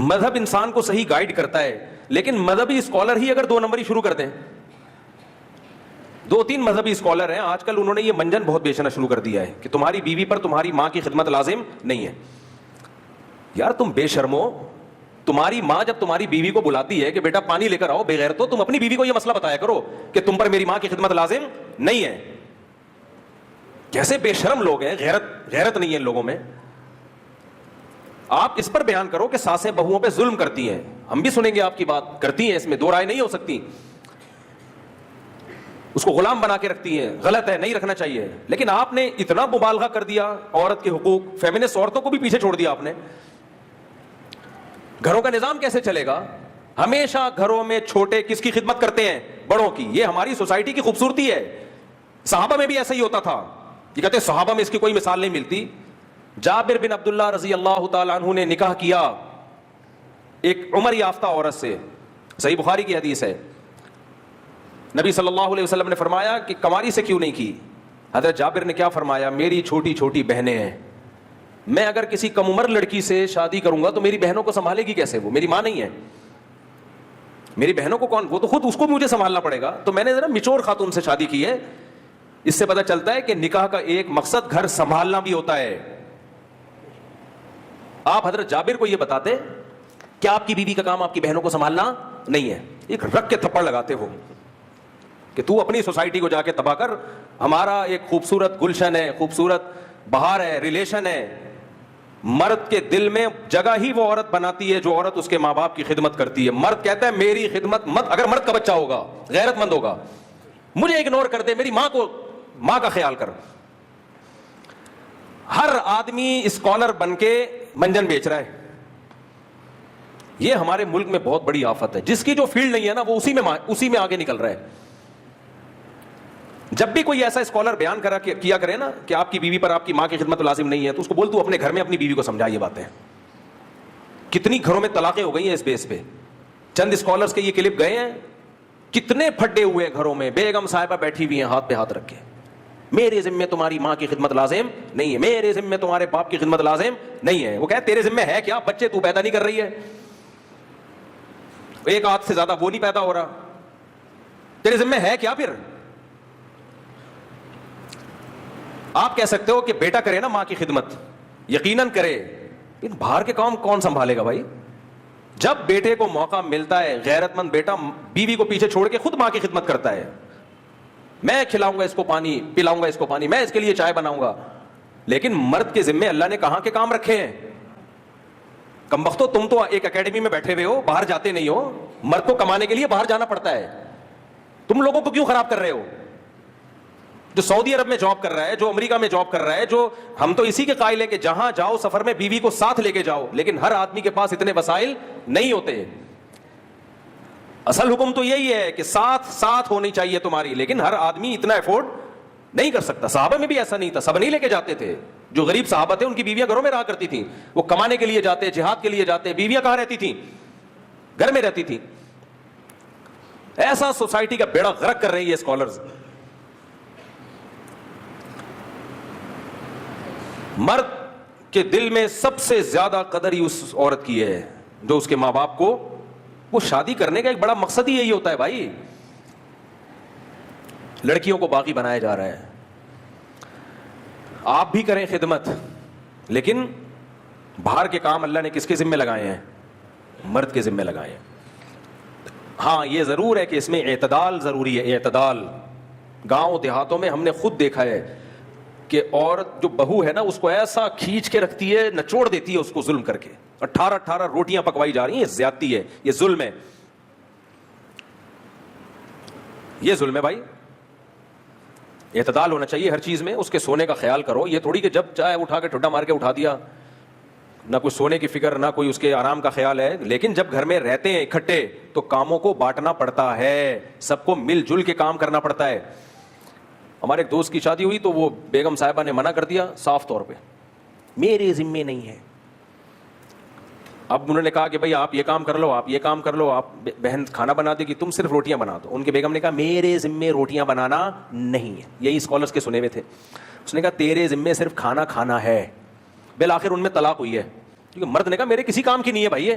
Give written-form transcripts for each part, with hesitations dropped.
مذہب انسان کو صحیح گائیڈ کرتا ہے، لیکن مذہبی اسکالر ہی اگر 2 نمبری شروع کر دیں، 2-3 مذہبی اسکالر ہیں آج کل، انہوں نے یہ منجن بہت بیچنا شروع کر دیا ہے کہ تمہاری بیوی پر تمہاری ماں کی خدمت لازم نہیں ہے. یار تم بے شرمو، تمہاری ماں جب تمہاری بیوی کو بلاتی ہے کہ بیٹا پانی لے کر آؤ، بے غیرتو تم اپنی بیوی کو یہ مسئلہ بتایا کرو کہ تم پر میری ماں کی خدمت لازم نہیں ہے. کیسے بے شرم لوگ ہیں، غیرت نہیں ہے ان لوگوں میں. آپ اس پر بیان کرو کہ ساسیں بہوؤں پہ ظلم کرتی ہیں، ہم بھی سنیں گے آپ کی بات، کرتی ہیں، اس میں 2 رائے نہیں ہو سکتی. اس کو غلام بنا کے رکھتی ہیں، غلط ہے، نہیں رکھنا چاہیے. لیکن آپ نے اتنا مبالغہ کر دیا عورت کے حقوق، فیمنسٹ عورتوں کو بھی پیچھے چھوڑ دیا آپ نے. گھروں کا نظام کیسے چلے گا؟ ہمیشہ گھروں میں چھوٹے کس کی خدمت کرتے ہیں؟ بڑوں کی. یہ ہماری سوسائٹی کی خوبصورتی ہے. صحابہ میں بھی ایسا ہی ہوتا تھا. یہ کہتے ہیں صحابہ میں اس کی کوئی مثال نہیں ملتی. جابر بن عبداللہ رضی اللہ تعالیٰ عنہ نے نکاح کیا ایک عمر یافتہ عورت سے، صحیح بخاری کی حدیث ہے. نبی صلی اللہ علیہ وسلم نے فرمایا کہ کنواری سے کیوں نہیں کی؟ حضرت جابر نے کیا فرمایا؟ میری چھوٹی چھوٹی بہنیں ہیں، میں اگر کسی کم عمر لڑکی سے شادی کروں گا تو میری بہنوں کو سنبھالے گی کیسے؟ وہ میری ماں نہیں ہے، میری بہنوں کو کون، وہ تو خود اس کو بھی مجھے سنبھالنا پڑے گا. تو میں نے ذرا میچور خاتون سے شادی کی ہے. اس سے پتہ چلتا ہے کہ نکاح کا ایک مقصد گھر سنبھالنا بھی ہوتا ہے. آپ حضرت جابر کو یہ بتاتے کہ آپ کی بیوی کا کام آپ کی بہنوں کو سنبھالنا نہیں ہے، ایک رکھ کے تھپڑ لگاتے ہو کہ تو اپنی سوسائٹی کو جا کے تباہ کر. ہمارا ایک خوبصورت گلشن ہے، خوبصورت بہار ہے، ریلیشن ہے. مرد کے دل میں جگہ ہی وہ عورت بناتی ہے جو عورت اس کے ماں باپ کی خدمت کرتی ہے. مرد کہتا ہے میری خدمت مت، اگر مرد کا بچہ ہوگا، غیرت مند ہوگا، مجھے اگنور کر دے، میری ماں کا خیال کر. ہر آدمی اسکالر بن کے منجن بیچ رہا ہے. یہ ہمارے ملک میں بہت بڑی آفت ہے. جس کی جو فیلڈ نہیں ہے نا وہ اسی میں آگے نکل رہا ہے. جب بھی کوئی ایسا اسکالر بیان کیا کرے نا کہ آپ کی بیوی پر آپ کی ماں کی خدمت لازم نہیں ہے، تو اس کو بول تو اپنے گھر میں اپنی بیوی کو سمجھا یہ باتیں. کتنی گھروں میں طلاقیں ہو گئی ہیں اس بیس پہ. چند اسکالرز کے یہ کلپ گئے ہیں، کتنے پھڈے ہوئے گھروں میں بیگم صاحبہ بیٹھی ہوئی ہیں ہاتھ پہ ہاتھ رکھ کے، میرے ذمے تمہاری ماں کی خدمت لازم نہیں ہے، میرے ذمے تمہارے باپ کی خدمت لازم نہیں ہے. وہ کہے تیرے ذمے ہے کیا؟ بچے تو پیدا نہیں کر رہی ہے، ایک ہاتھ سے زیادہ وہ نہیں پیدا ہو رہا، تیرے ذمے ہے کیا؟ پھر آپ کہہ سکتے ہو کہ بیٹا کرے نا ماں کی خدمت، یقیناً کرے، لیکن باہر کے کام کون سنبھالے گا بھائی؟ جب بیٹے کو موقع ملتا ہے، غیرت مند بیٹا بیوی کو پیچھے چھوڑ کے خود ماں کی خدمت کرتا ہے. میں کھلاؤں گا اس کو پانی، پلاؤں گا اس کو پانی، میں اس کے لیے چائے بناؤں گا. لیکن مرد کے ذمے اللہ نے کہاں کے کام رکھے ہیں؟ کمبختو تم تو ایک اکیڈمی میں بیٹھے ہوئے ہو، باہر جاتے نہیں ہو. مرد کو کمانے کے لیے باہر جانا پڑتا ہے. تم لوگوں کو کیوں خراب کر رہے ہو؟ جو سعودی عرب میں جاب کر رہا ہے، جو امریکہ میں جاب کر رہا ہے، جو ہم تو اسی کے قائل ہیں کہ جہاں جاؤ سفر میں بیوی کو ساتھ لے کے جاؤ، لیکن ہر آدمی کے پاس اتنے وسائل نہیں ہوتے. اصل حکم تو یہی ہے کہ ساتھ ہونی چاہیے تمہاری، لیکن ہر آدمی اتنا افورڈ نہیں کر سکتا. صحابہ میں بھی ایسا نہیں تھا، سب نہیں لے کے جاتے تھے. جو غریب صحابہ تھے ان کی بیویاں گھروں میں رہا کرتی تھیں، وہ کمانے کے لیے جاتے، جہاد کے لیے جاتے، بیویاں کہاں رہتی تھیں؟ گھر میں رہتی تھیں. ایسا سوسائٹی کا بیڑا غرق کر رہی ہے اسکالرز. مرد کے دل میں سب سے زیادہ قدر ہی اس عورت کی ہے جو اس کے ماں باپ کو، وہ شادی کرنے کا ایک بڑا مقصد ہی یہی ہوتا ہے بھائی. لڑکیوں کو باغی بنایا جا رہا ہے. آپ بھی کریں خدمت، لیکن باہر کے کام اللہ نے کس کے ذمہ لگائے ہیں؟ مرد کے ذمہ لگائے ہیں. ہاں یہ ضرور ہے کہ اس میں اعتدال ضروری ہے. اعتدال گاؤں دیہاتوں میں ہم نے خود دیکھا ہے کہ عورت جو بہو ہے نا اس کو ایسا کھینچ کے رکھتی ہے، نچوڑ دیتی ہے اس کو ظلم کر کے. 18 روٹیاں پکوائی جا رہی ہیں، یہ زیادتی ہے، یہ ظلم ہے، یہ ظلم ہے بھائی. اعتدال ہونا چاہیے ہر چیز میں. اس کے سونے کا خیال کرو. یہ تھوڑی کہ جب چاہے اٹھا کے ٹھڈا مار کے اٹھا دیا، نہ کوئی سونے کی فکر، نہ کوئی اس کے آرام کا خیال ہے. لیکن جب گھر میں رہتے ہیں اکٹھے تو کاموں کو بانٹنا پڑتا ہے، سب کو مل جل کے کام کرنا پڑتا ہے. ہمارے ایک دوست کی شادی ہوئی تو وہ بیگم صاحبہ نے منع کر دیا صاف طور پہ، میرے ذمے نہیں ہے. اب انہوں نے کہا کہ بھائی آپ یہ کام کر لو، آپ یہ کام کر لو، آپ بہن کھانا بنا دے گی، تم صرف روٹیاں بنا دو. ان کے بیگم نے کہا میرے ذمے روٹیاں بنانا نہیں ہے. یہی اسکالرس کے سنے ہوئے تھے. اس نے کہا تیرے ذمے صرف کھانا کھانا ہے. بالآخر ان میں طلاق ہوئی ہے کیونکہ مرد نے کہا میرے کسی کام کی نہیں ہے بھائی.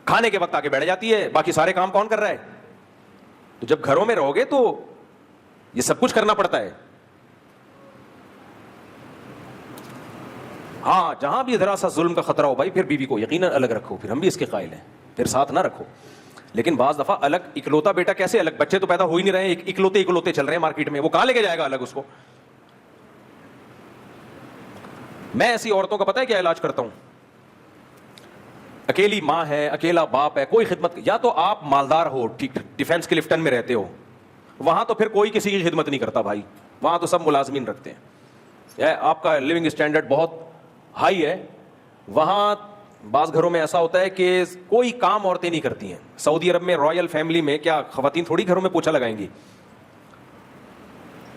کھانے کے وقت آ کے بیٹھ جاتی ہے, باقی سارے کام کون کر رہا ہے؟ تو جب گھروں میں رہو گے تو یہ سب کچھ کرنا پڑتا ہے. ہاں جہاں بھی ذرا سا ظلم کا خطرہ ہو بھائی, پھر بیوی کو یقیناً الگ رکھو, پھر ہم بھی اس کے قائل ہیں, پھر ساتھ نہ رکھو. لیکن بعض دفعہ الگ اکلوتا بیٹا کیسے الگ, بچے تو پیدا ہو ہی نہیں رہے ہیں, اکلوتے چل رہے ہیں مارکیٹ میں, وہ کہاں لے کے جائے گا الگ اس کو؟ میں ایسی عورتوں کا پتہ ہے کیا علاج کرتا ہوں؟ اکیلی ماں ہے, اکیلا باپ ہے, کوئی خدمت, یا تو آپ مالدار ہو, ٹھیک ڈیفینس کے لفٹن میں رہتے ہو, وہاں تو پھر کوئی کسی کی خدمت نہیں کرتا بھائی, وہاں تو سب ملازمین رکھتے ہیں, آپ کا لیونگ اسٹینڈرڈ بہت ہائی ہے. وہاں بعض گھروں میں ایسا ہوتا ہے کہ کوئی کام عورتیں نہیں کرتی ہیں. سعودی عرب میں رائل فیملی میں کیا خواتین تھوڑی گھروں میں پوچھا لگائیں گی؟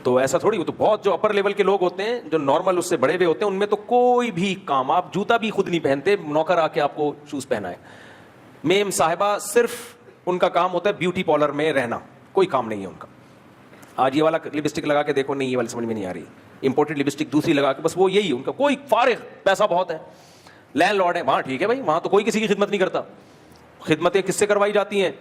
تو ایسا تھوڑی, تو بہت جو اپر لیول کے لوگ ہوتے ہیں, جو نارمل اس سے بڑے ہوئے ہوتے ہیں, ان میں تو کوئی بھی کام, آپ جوتا بھی خود نہیں پہنتے, نوکر آ کے آپ کو شوز پہنائے. میم صاحبہ صرف ان کا کام ہوتا ہے بیوٹی پارلر میں رہنا, کوئی کام نہیں ہے ان کا. آج یہ والا لپسٹک لگا کے دیکھو, نہیں یہ والی سمجھ میں نہیں آ رہی, امپورٹڈ لپسٹک دوسری لگا کے, بس وہ یہی ان کا, کوئی فارغ, پیسہ بہت ہے, لینڈ لارڈ ہے وہاں, ٹھیک ہے بھائی, وہاں تو کوئی کسی کی خدمت نہیں کرتا. خدمتیں کس سے کروائی جاتی ہیں؟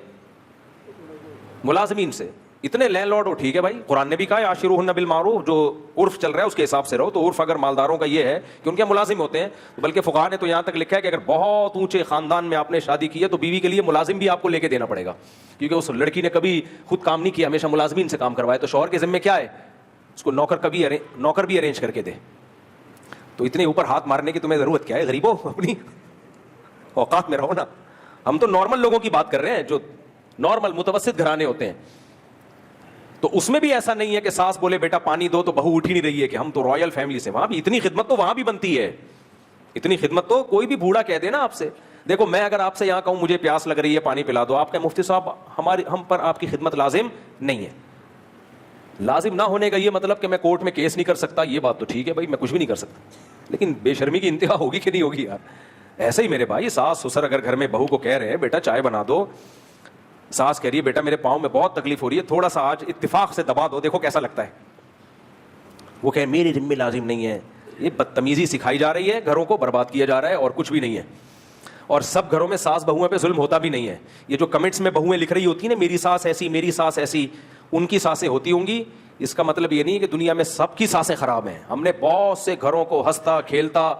ملازمین سے. اتنے لینڈ لارڈ ہو, ٹھیک ہے بھائی, قرآن نے بھی کہا ہے عاشروہن بالمعروف, جو عرف چل رہا ہے اس کے حساب سے رہو. تو عرف اگر مالداروں کا یہ ہے کہ ان کے ملازم ہوتے ہیں, بلکہ فقہا نے تو یہاں تک لکھا ہے کہ اگر بہت اونچے خاندان میں آپ نے شادی کی ہے تو بیوی کے لیے ملازم بھی آپ کو لے کے دینا پڑے گا, کیونکہ اس لڑکی نے کبھی خود کام نہیں کیا, ہمیشہ ملازمین سے کام کروائے. تو شوہر کے ذمہ کیا ہے, اس کو نوکر بھی ارینج کر کے دے. تو اتنے اوپر ہاتھ مارنے کی تمہیں ضرورت کیا ہے؟ غریبوں, اپنی اوقات میں رہو نا. ہم تو نارمل لوگوں کی بات کر رہے ہیں, جو نارمل متوسط گھرانے ہوتے ہیں. تو اس میں بھی ایسا نہیں ہے کہ ساس بولے بیٹا پانی دو تو بہو اٹھ ہی نہیں رہی ہے کہ ہم تو رائل فیملی سے. وہاں بھی اتنی خدمت تو وہاں بھی بنتی ہے, اتنی خدمت تو کوئی بھی بوڑھا کہہ دے نا آپ سے. دیکھو میں اگر آپ سے یہاں کہوں مجھے پیاس لگ رہی ہے پانی پلا دو, آپ کے مفتی صاحب ہم پر آپ کی خدمت لازم نہیں ہے. لازم نہ ہونے کا یہ مطلب کہ میں کورٹ میں کیس نہیں کر سکتا, یہ بات تو ٹھیک ہے بھائی, میں کچھ بھی نہیں کر سکتا, لیکن بے شرمی کی انتہا ہوگی کہ نہیں ہوگی یار. ایسے ہی میرے بھائی, ساس سسر اگر گھر میں بہو کو کہہ رہے ہیں بیٹا چائے بنا دو, ساس کہہ رہی ہے بیٹا میرے پاؤں میں بہت تکلیف ہو رہی ہے, تھوڑا سا آج اتفاق سے دبا دو, دیکھو کیسا لگتا ہے. وہ کہ میری ذمہ لازم نہیں ہے. یہ بدتمیزی سکھائی جا رہی ہے, گھروں کو برباد کیا جا رہا ہے, اور کچھ بھی نہیں ہے. اور سب گھروں میں ساس بہوؤں پہ ظلم ہوتا بھی نہیں ہے. یہ جو کمنٹس میں بہویں لکھ رہی ہوتی ہیں نا, میری ساس ایسی, میری ساس ایسی, ان کی ساسیں ہوتی ہوں گی, اس کا مطلب یہ نہیں کہ دنیا میں سب کی ساسیں خراب ہیں. ہم نے بہت سے گھروں کو ہنستا کھیلتا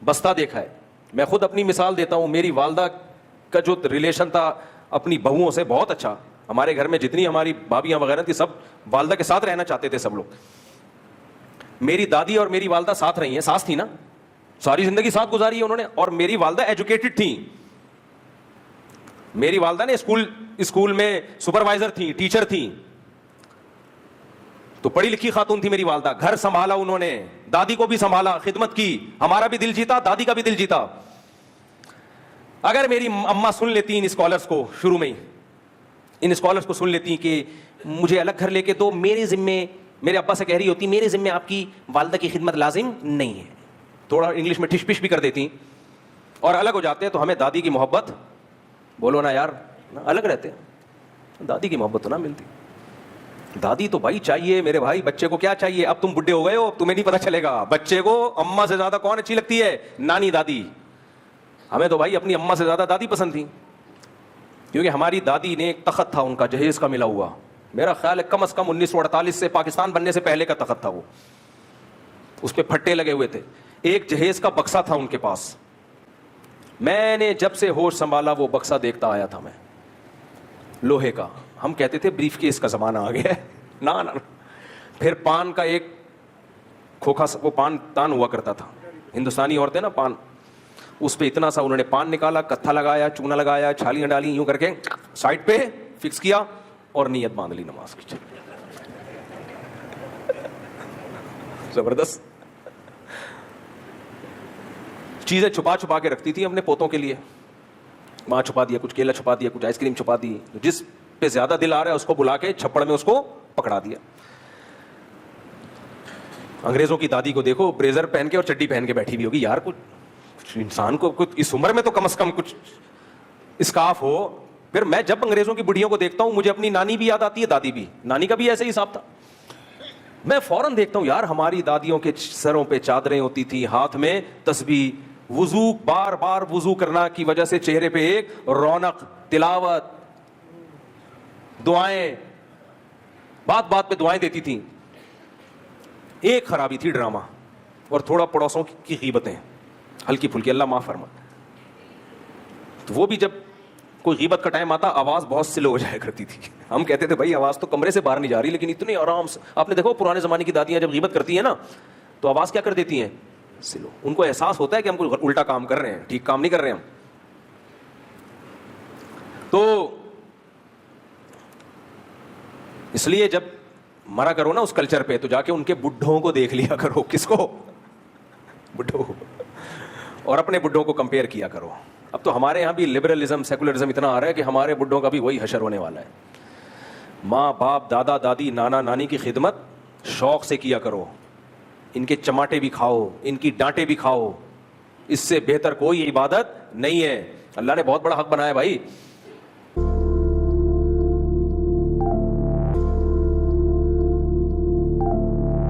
بستا دیکھا ہے. میں خود اپنی مثال دیتا ہوں, میری والدہ کا جو ریلیشن تھا اپنی بہوؤں سے بہت اچھا. ہمارے گھر میں جتنی ہماری بھابیاں وغیرہ تھی سب والدہ کے ساتھ رہنا چاہتے تھے سب لوگ. میری دادی اور میری والدہ ساتھ رہی ہیں, ساس تھی نا, ساری زندگی ساتھ گزاری ہے انہوں نے. اور میری والدہ ایجوکیٹڈ تھیں, میری والدہ نے اسکول میں سپروائزر تھیں, ٹیچر تھیں, تو پڑھی لکھی خاتون تھی میری والدہ. گھر سنبھالا انہوں نے, دادی کو بھی سنبھالا, خدمت کی, ہمارا بھی دل جیتا, دادی کا بھی دل جیتا. اگر میری اماں سن لیتی ان اسکالرس کو, شروع میں ہی ان اسکالرس کو سن لیتی کہ مجھے الگ گھر لے کے دو, میرے ذمے, میرے ابا سے کہہ رہی ہوتی میرے ذمے آپ کی والدہ کی خدمت لازم نہیں ہے, تھوڑا انگلش میں ٹش پش بھی کر دیتی اور الگ ہو جاتے ہیں, تو ہمیں دادی کی محبت, بولو نا یار, الگ رہتے ہیں, دادی کی محبت تو نہ ملتی. دادی تو بھائی چاہیے میرے بھائی, بچے کو کیا چاہیے؟ اب تم بڈھے ہو گئے ہو, تمہیں نہیں پتا چلے گا. بچے کو اماں سے زیادہ کون اچھی لگتی ہے؟ نانی دادی. ہمیں تو بھائی اپنی اماں سے زیادہ دادی پسند تھی, کیونکہ ہماری دادی نے ایک تخت تھا ان کا جہیز کا ملا ہوا, میرا خیال ہے کم از کم 1948 سے, پاکستان بننے سے پہلے کا تخت تھا وہ, اس پہ پھٹے لگے ہوئے تھے. ایک جہیز کا بکسا تھا ان کے پاس. میں نے جب سے ہوش سنبھالا وہ بکسا دیکھتا آیا تھا میں, لوہے کا. ہم کہتے تھے بریف کیس کا زمانہ آ گیا ہے. نا پھر پان کا ایک کھوکھا, وہ پان تان ہوا کرتا تھا, ہندوستانی عورتیں نا پان, اس پہ اتنا سا انہوں نے پان نکالا, کتھا لگایا, چونا لگایا, چھالیاں ڈالی, یوں کر کے سائڈ پہ فکس کیا اور نیت باندھ لی نماز کی. زبردست چیزیں چھپا چھپا کے رکھتی تھی اپنے پوتوں کے لیے. وہاں چھپا دیا, کچھ کیلا چھپا دیا, کچھ آئس کریم چھپا دی, جس پہ زیادہ دل آ رہا ہے اس کو بلا کے چھپڑ میں اس کو پکڑا دیا. انگریزوں کی دادی کو دیکھو, بریزر پہن کے اور چڈی پہن کے بیٹھی ہوئی ہوگی. یار کچھ انسان کو کچھ اس عمر میں تو کم از کم کچھ اسکارف ہو. پھر میں جب انگریزوں کی بڑھیوں کو دیکھتا ہوں مجھے اپنی نانی بھی یاد آتی ہے, دادی بھی. نانی کا بھی ایسے ہی حساب تھا. میں فوراً دیکھتا ہوں یار ہماری دادیوں کے سروں پہ چادریں ہوتی تھی, ہاتھ میں تسبیح, وضو بار بار وضو کرنا کی وجہ سے چہرے پہ ایک رونق, تلاوت, دعائیں, بات بات پہ دعائیں دیتی تھیں. ایک خرابی تھی ڈرامہ اور تھوڑا پڑوسوں کی غیبتیں ہلکی پھلکی, اللہ معاف فرما. تو وہ بھی جب کوئی غیبت کا ٹائم آتا آواز بہت سلو ہو جایا کرتی تھی. ہم کہتے تھے بھائی آواز تو کمرے سے باہر نہیں جا رہی, لیکن اتنی آرام سے. آپ نے دیکھو پرانے زمانے کی دادیاں جب غیبت کرتی ہیں نا تو آواز کیا کر دیتی ہیں, سلو. ان کو احساس ہوتا ہے کہ ہم کوئی الٹا کام کر رہے ہیں, ٹھیک کام نہیں کر رہے ہم. تو اس لیے جب مرا کرو نا اس کلچر پہ تو جا کے ان کے بڈھوں کو دیکھ لیا کرو. کس کو؟ بڈھوں. اور اپنے بڈھوں کو کمپیئر کیا کرو. اب تو ہمارے یہاں بھی لبرلزم سیکولرزم اتنا آ رہا ہے کہ ہمارے بڈھوں کا بھی وہی حشر ہونے والا ہے. ماں باپ دادا دادی نانا نانی کی خدمت شوق سے کیا کرو, ان کے چماٹے بھی کھاؤ, ان کی ڈانٹے بھی کھاؤ, اس سے بہتر کوئی عبادت نہیں ہے. اللہ نے بہت بڑا حق بنایا بھائی.